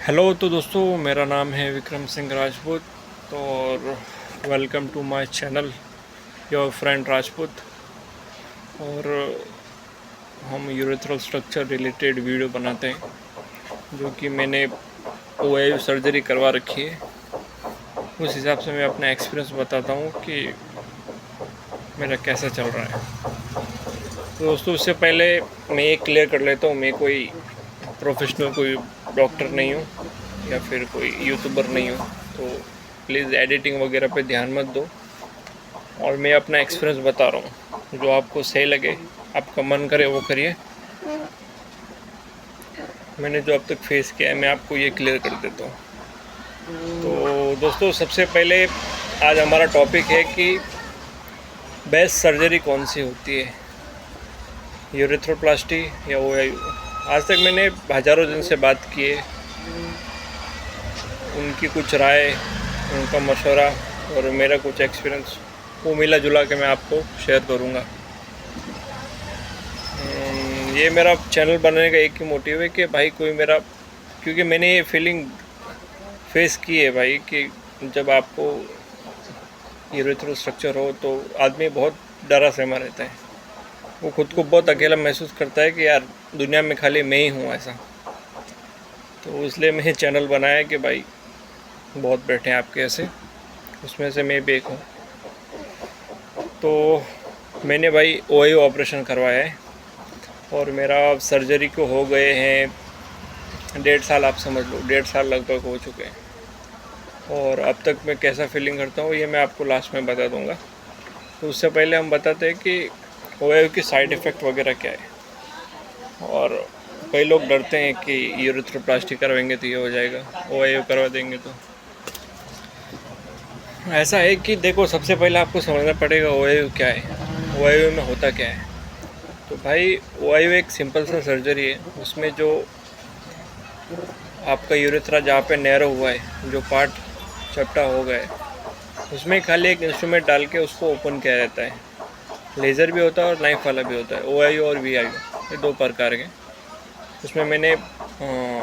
Hello. तो दोस्तों, मेरा नाम है विक्रम सिंह राजपूत। और welcome to my channel your friend Rajput. और हम यूरेथ्रल स्ट्रक्चर रिलेटेड वीडियो बनाते हैं, जो कि मैंने ओआईयू सर्जरी करवा रखी है। उस हिसाब से मैं अपना एक्सपीरियंस बताता हूँ कि मेरा कैसा चल रहा है। तो दोस्तों, उससे पहले मैं ये क्लियर कर लेता हूँ, मैं कोई प्रोफेशनल कोई डॉक्टर नहीं हूँ या फिर कोई यूट्यूबर नहीं हूँ। तो प्लीज़ एडिटिंग वगैरह पे ध्यान मत दो। और मैं अपना एक्सपीरियंस बता रहा हूँ, जो आपको सही लगे, आपका मन करे वो करिए। मैंने जो अब तक फेस किया है, मैं आपको ये क्लियर कर देता हूँ। तो दोस्तों, सबसे पहले आज हमारा टॉपिक है कि बेस्ट सर्जरी कौन सी होती है, यूरेथ्रोप्लास्टी या ओआईयू। आज तक मैंने हज़ारों जन से बात की है, उनकी कुछ राय, उनका मशवरा और मेरा कुछ एक्सपीरियंस वो मिला जुला के मैं आपको शेयर करूँगा। ये मेरा चैनल बनाने का एक ही मोटिव है कि भाई कोई मेरा, क्योंकि मैंने ये फीलिंग फेस की है भाई कि जब आपको यूरेथ्रल स्ट्रक्चर हो तो आदमी बहुत डरा सहमा रहता है। वो खुद को बहुत अकेला महसूस करता है कि यार दुनिया में खाली मैं ही हूँ ऐसा। तो इसलिए मैंने चैनल बनाया कि भाई बहुत बैठे हैं आपके ऐसे, उसमें से मैं भी एक हूँ। तो मैंने भाई ओआईयू ऑपरेशन करवाया है और मेरा सर्जरी को हो गए हैं 1.5 साल, आप समझ लो 1.5 साल लगभग हो चुके हैं। और अब तक मैं कैसा फीलिंग करता हूँ ये मैं आपको लास्ट में बता दूँगा। तो उससे पहले हम बताते हैं कि ओआईयू की साइड इफ़ेक्ट वगैरह क्या है। और कई लोग डरते हैं कि यूरेथ्रोप्लास्टी करवाएंगे तो ये हो जाएगा, ओआईयू करवा देंगे तो। ऐसा है कि देखो, सबसे पहले आपको समझना पड़ेगा ओआईयू क्या है, ओआईयू में होता क्या है। तो भाई ओआईयू एक सिंपल सा सर्जरी है, उसमें जो आपका यूरेथ्रा जहाँ पे नैरो हुआ है, जो पार्ट चपटा हो गया है, उसमें खाली एक इंस्ट्रूमेंट डाल के उसको ओपन किया जाता है। लेज़र भी होता है और नाइफ वाला भी होता है, ओआईयू और वीआईयू, ये दो प्रकार के। उसमें मैंने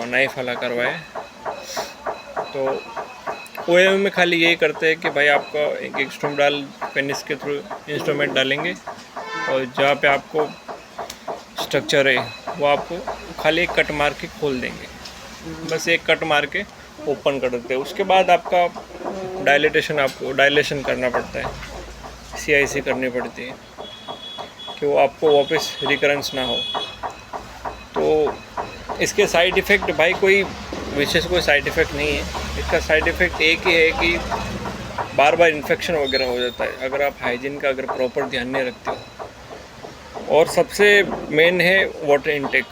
नाइफ वाला करवाया है। तो ओआईयू में खाली यही करते हैं कि भाई आपका एक इंस्ट्रूमेंट डाल, पेनिस के थ्रू इंस्ट्रूमेंट डालेंगे और जहाँ पे आपको स्ट्रक्चर है वो आपको खाली एक कट मार के खोल देंगे, बस एक कट मार के ओपन कर देते हैं। उसके बाद आपका आपको डायलेशन करना पड़ता है, सीआईसी करनी पड़ती है कि वो आपको वापस रिकरेंस ना हो। तो इसके साइड इफ़ेक्ट भाई कोई विशेष कोई साइड इफ़ेक्ट नहीं है। इसका साइड इफ़ेक्ट एक ही है कि बार बार इन्फेक्शन वगैरह हो जाता है अगर आप हाइजीन का अगर प्रॉपर ध्यान नहीं रखते हो। और सबसे मेन है वाटर इनटेक।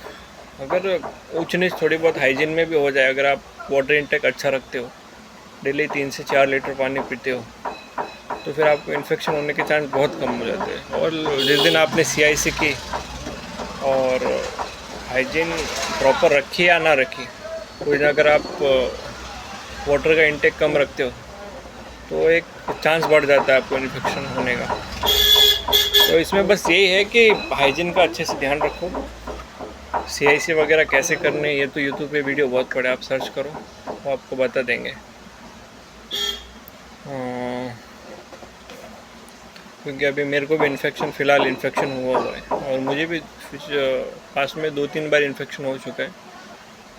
अगर ऊंच नीच थोड़ी बहुत हाइजीन में भी हो जाए, अगर आप वाटर इनटेक अच्छा रखते हो, डेली 3 से 4 लीटर पानी पीते हो, तो फिर आपको इन्फेक्शन होने के चांस बहुत कम हो जाते हैं। और जिस दिन आपने सीआईसी की और हाइजीन प्रॉपर रखी या ना रखी, कोई अगर आप वाटर का इंटेक कम रखते हो तो एक चांस बढ़ जाता है आपको इन्फेक्शन होने का। तो इसमें बस यही है कि हाइजीन का अच्छे से ध्यान रखो। सीआईसी वगैरह कैसे करने, ये तो यूट्यूब पे वीडियो बहुत पड़े, आप सर्च करो वो आपको बता देंगे। क्योंकि अभी मेरे को भी इन्फेक्शन, फ़िलहाल इन्फेक्शन हुआ है और मुझे भी पास में 2-3 बार इन्फेक्शन हो चुका है।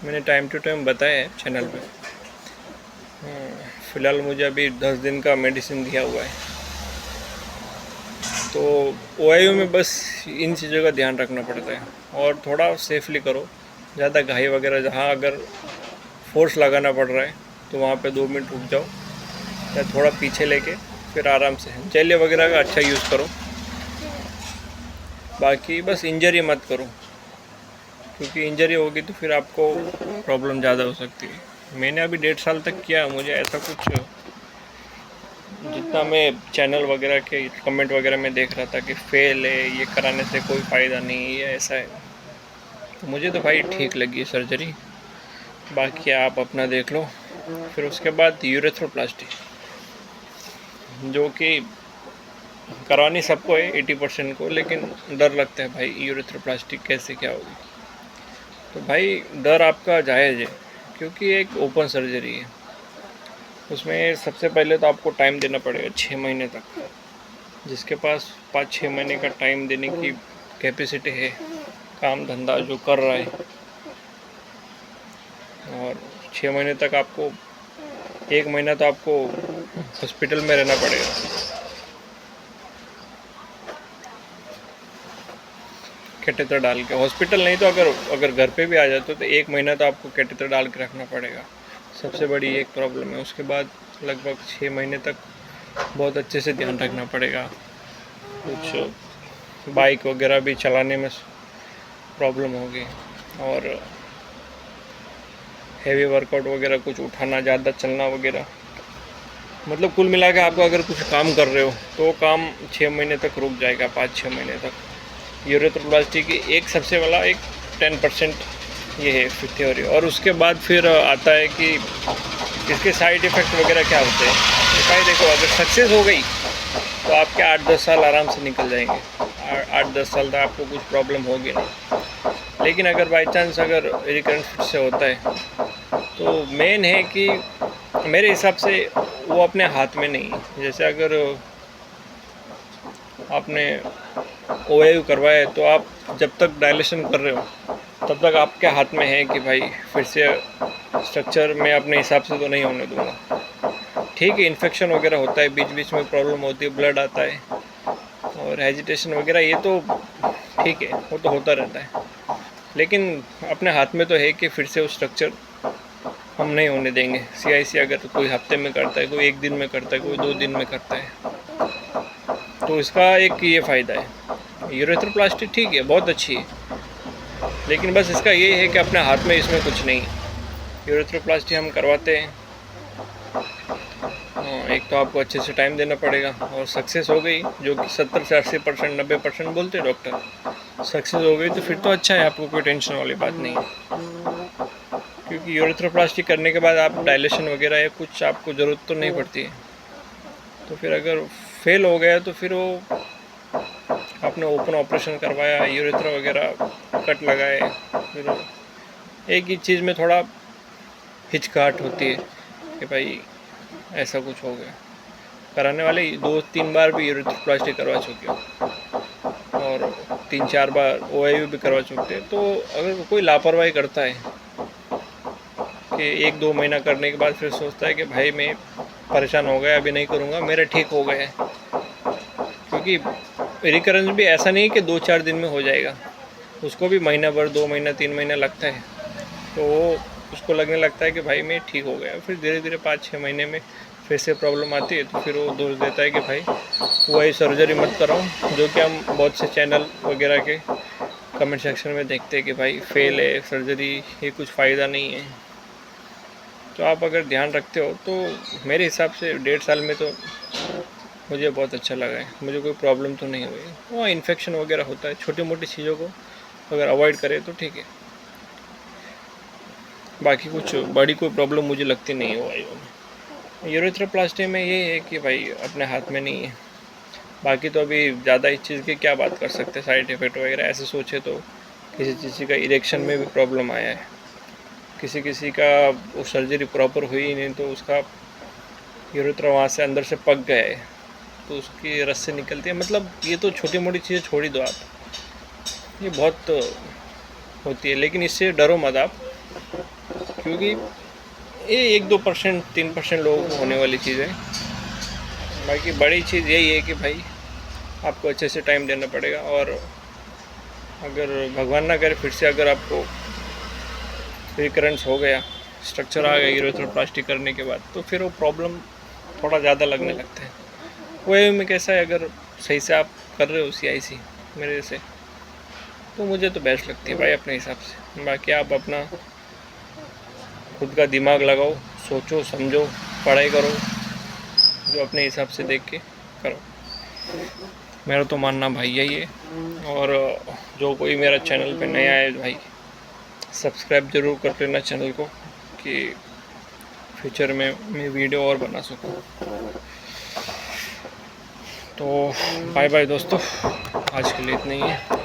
मैंने टाइम टू टाइम बताया है चैनल पे। फ़िलहाल मुझे अभी 10 दिन का मेडिसिन दिया हुआ है। तो ओआईयू में बस इन चीज़ों का ध्यान रखना पड़ता है और थोड़ा सेफली करो। ज़्यादा घाई वगैरह, जहाँ अगर फोर्स लगाना पड़ रहा है तो वहाँ पे 2 मिनट रुक जाओ या थोड़ा पीछे लेके फिर आराम से जेल वगैरह का अच्छा यूज़ करो। बाकी बस इंजरी मत करो, क्योंकि इंजरी होगी तो फिर आपको प्रॉब्लम ज़्यादा हो सकती है। मैंने अभी 1.5 साल तक किया, मुझे ऐसा कुछ, जितना मैं चैनल वगैरह के कमेंट वगैरह में देख रहा था कि फेल है, ये कराने से कोई फ़ायदा नहीं है, ऐसा है, तो मुझे तो भाई ठीक लगी सर्जरी। बाकी आप अपना देख लो। फिर उसके बाद यूरेथ्रोप्लास्टी, जो कि करवानी सबको है 80% को, लेकिन डर लगता है भाई यूरेथ्रोप्लास्टी कैसे क्या होगी। तो भाई डर आपका जायज़ है, क्योंकि एक ओपन सर्जरी है। उसमें सबसे पहले तो आपको टाइम देना पड़ेगा 6 महीने तक। जिसके पास 5-6 महीने का टाइम देने की कैपेसिटी है, काम धंधा जो कर रहा है, और 6 महीने तक आपको 1 महीना तो आपको हॉस्पिटल में रहना पड़ेगा। कैटेटर डाल के, हॉस्पिटल नहीं तो अगर घर पे भी आ जाते तो 1 महीना तो आपको कैटेटर डाल के रखना पड़ेगा। सबसे बड़ी एक प्रॉब्लम है। उसके बाद लगभग 6 महीने तक बहुत अच्छे से ध्यान रखना पड़ेगा। कुछ बाइक वगैरह भी चलाने में प्रॉब्लम होगी, और हैवी वर्कआउट वगैरह कुछ उठाना, ज़्यादा चलना वगैरह, मतलब कुल मिला के आपको अगर कुछ काम कर रहे हो तो काम 6 महीने तक रुक जाएगा, 5-6 महीने तक। यूरेथ्रोप्लास्टी की एक सबसे बड़ा एक 10% ये है थ्योरी। और उसके बाद फिर आता है कि इसके साइड इफ़ेक्ट वगैरह क्या होते हैं। तो भाई देखो, अगर सक्सेस हो गई तो आपके 8-10 साल आराम से निकल जाएंगे। 8-10 साल तक आपको कुछ प्रॉब्लम होगी नहीं। लेकिन अगर बाई चांस अगर रिकरेंस फिर से होता है तो मेन है कि मेरे हिसाब से वो अपने हाथ में नहीं है। जैसे अगर आपने OAU करवाया है तो आप जब तक डायलेशन कर रहे हो तब तक आपके हाथ में है कि भाई फिर से स्ट्रक्चर मैं अपने हिसाब से तो नहीं होने दूंगा। ठीक है, इन्फेक्शन वगैरह होता है, बीच बीच में प्रॉब्लम होती है, ब्लड आता है और हेजिटेशन वगैरह, ये तो ठीक है, वो तो होता रहता है। लेकिन अपने हाथ में तो है कि फिर से वो स्ट्रक्चर हम नहीं होने देंगे। CIC अगर कोई हफ्ते में करता है, कोई 1 दिन में करता है, कोई 2 दिन में करता है, तो इसका एक ये फ़ायदा है। यूरेथ्रोप्लास्टी ठीक है, बहुत अच्छी है, लेकिन बस इसका ये है कि अपने हाथ में इसमें कुछ नहीं है। यूरेथ्रोप्लास्टी हम करवाते हैं, एक तो आपको अच्छे से टाइम देना पड़ेगा, और सक्सेस हो गई जो कि 70 से 80%, 90% बोलते हैं डॉक्टर, सक्सेस हो गई तो फिर तो अच्छा है, आपको कोई टेंशन वाली बात नहीं है। क्योंकि यूरेथ्रोप्लास्टी करने के बाद आप डायलेशन वगैरह या कुछ आपको ज़रूरत तो नहीं पड़ती है। तो फिर अगर फेल हो गया तो फिर वो आपने ओपन ऑपरेशन करवाया, यूरेथ्रा वगैरह कट लगाए, फिर एक ही चीज़ में थोड़ा हिचकिचाहट होती है कि भाई ऐसा कुछ हो गया। कराने वाले 2-3 बार भी यूरेथ्रोप्लास्टी करवा चुके हो और 3-4 बार OAU भी करवा चुके हैं। तो अगर कोई लापरवाही करता है कि 1-2 महीना करने के बाद फिर सोचता है कि भाई मैं परेशान हो गया, अभी नहीं करूँगा, मेरा ठीक हो गया है। क्योंकि रिकरेंस भी ऐसा नहीं कि 2-4 दिन में हो जाएगा, उसको भी महीना भर, 2 महीना, 3 महीना लगता है। तो उसको लगने लगता है कि भाई मैं ठीक हो गया, फिर धीरे धीरे 5-6 महीने में फिर से प्रॉब्लम आती है, तो फिर वो दोष देता है कि भाई वही सर्जरी मत कराओ, जो कि हम बहुत से चैनल वगैरह के कमेंट सेक्शन में देखते हैं कि भाई फेल है सर्जरी, ये कुछ फ़ायदा नहीं है। तो आप अगर ध्यान रखते हो तो मेरे हिसाब से 1.5 साल में तो मुझे बहुत अच्छा लगा है, मुझे कोई प्रॉब्लम तो नहीं हुई। वो इन्फेक्शन वगैरह होता है, छोटी मोटी चीज़ों को अगर अवॉइड करें तो ठीक है, बाकी कुछ बड़ी कोई प्रॉब्लम मुझे लगती नहीं है OAU में। यूरेथ्रोप्लास्टी में ये है कि भाई अपने हाथ में नहीं है। बाकी तो अभी ज़्यादा इस चीज़ की क्या बात कर सकते हैं, साइड इफ़ेक्ट वगैरह ऐसे सोचे तो किसी किसी का इरेक्शन में भी प्रॉब्लम आया है, किसी किसी का वो सर्जरी प्रॉपर हुई ही नहीं तो उसका यूरेथ्रा वहाँ से अंदर से पक गया है तो उसकी रस से निकलती है। मतलब ये तो छोटी मोटी चीज़ें छोड़ ही दो आप, ये बहुत होती है। लेकिन इससे डरो मत आप, क्योंकि ये 1-2%, 3% लोगों को होने वाली चीज़ है। बाकी बड़ी चीज़ यही है कि भाई आपको अच्छे से टाइम देना पड़ेगा, और अगर भगवान ना करे फिर से अगर आपको रिकरेंस हो गया, स्ट्रक्चर आ गया यूरेथ्रोप्लास्टी करने के बाद, तो फिर वो प्रॉब्लम थोड़ा ज़्यादा लगने लगता है। OAU में कैसा है, अगर सही से आप कर रहे हो CIC मेरे जैसे, तो मुझे तो बेस्ट लगती है भाई अपने हिसाब से। बाकी आप अपना खुद का दिमाग लगाओ, सोचो समझो, पढ़ाई करो, जो अपने हिसाब से देख के करो। मेरा तो मानना भाई यही है। और जो कोई मेरा चैनल पे नया है भाई, सब्सक्राइब ज़रूर कर लेना चैनल को, कि फ्यूचर में मैं वीडियो और बना सकूँ। तो बाय बाय दोस्तों, आज के लिए इतना ही है।